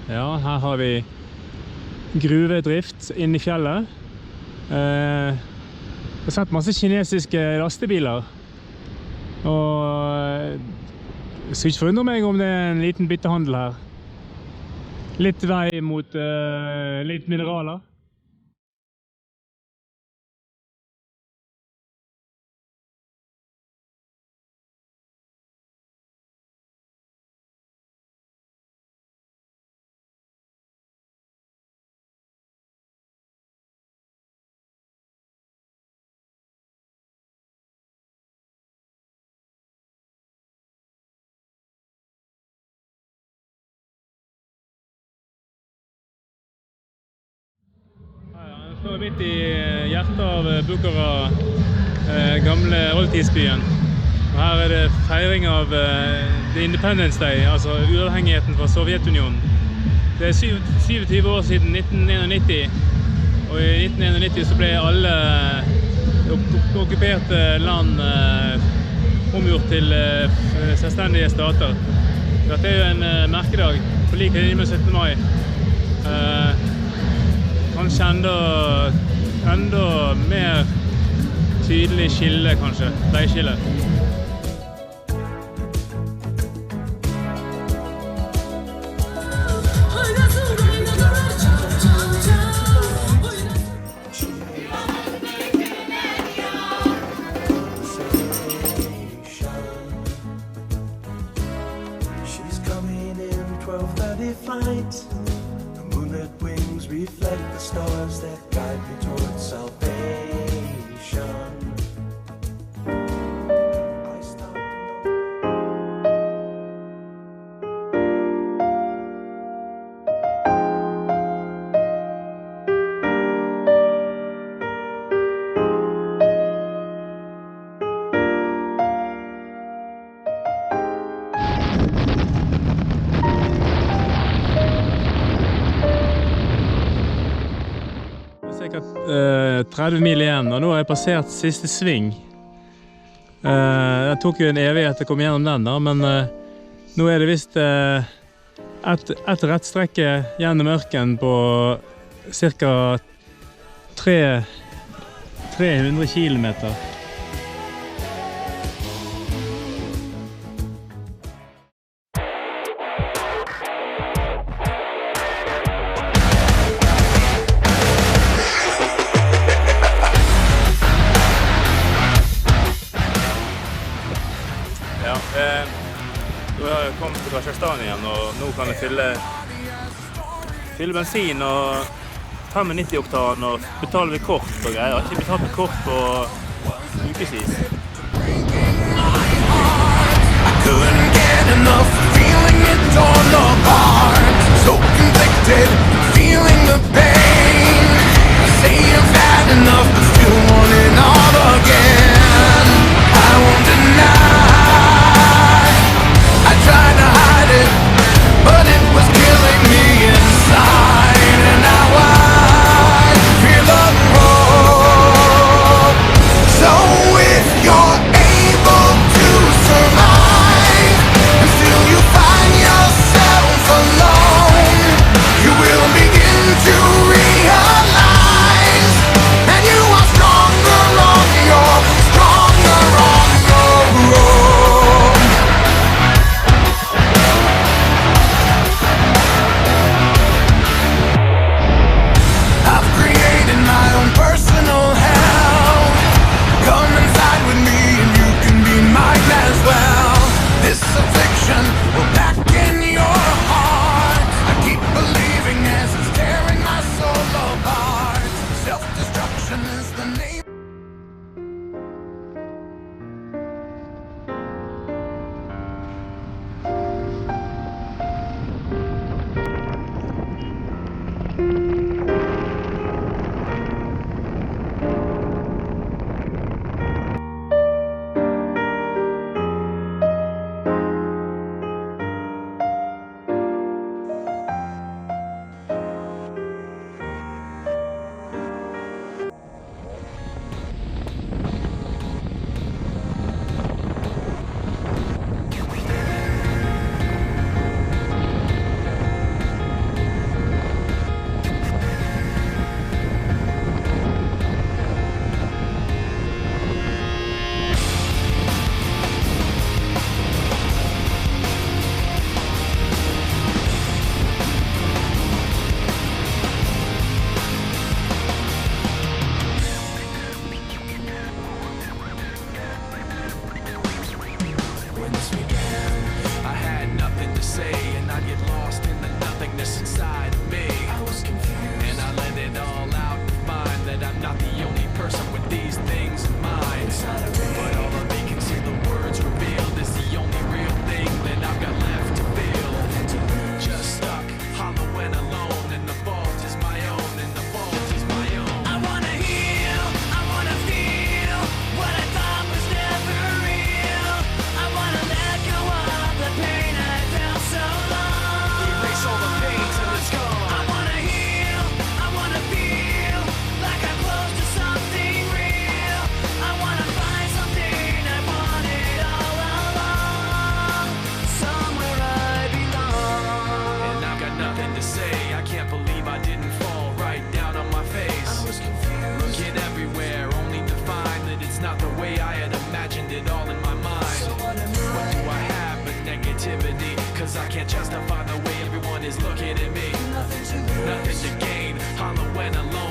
Ja, her har vi gruvedrift inne i fjellet. Jeg har sett masse kinesiske lastebiler. Og jeg skal ikke forundre meg om det er en liten byttehandel her. Litt vei mot litt mineraler. Jeg står midt i hjertet av Bukhara, gamle oldtidsbyen. Og her er det feiring av The Independence Day, altså uavhengigheten fra Sovjetunionen. Det er 27 år siden 1991, og i 1991 så ble alle okkuperte land omgjort til selvstendige stater. Dette er jo en merkedag, på lik linje med 17. mai. Kanskje enda mer tydelig skille, kanskje. Veiskille. She's coming in 12:30 flight. The moonlit wings reflect the stars that guide me towards salvation. I stop. Sikkert 30 mil igjen, og nå har jeg passert siste sving. Det tok jo en evighet å komme gjennom den da, men nå er det vist et rettstrekke gjennom ørken på cirka 300 kilometer. Nå har jeg kommet til Kasakhstan igjen, og nå kan jeg fylle bensin og 95 oktan og betaler vi kort og greier. Jeg har ikke betalt med kort på ukevis. I couldn't get enough feeling it torn apart. So convicted, feeling the pain. I say I've had enough, but still want it all again. I won't deny. I tried to hide it, but it was killing me inside. And now I feel the hope. So if you're able to survive until you find yourself alone, you will begin to realize can't justify the way everyone is looking at me. Nothing to gain, hollow and alone.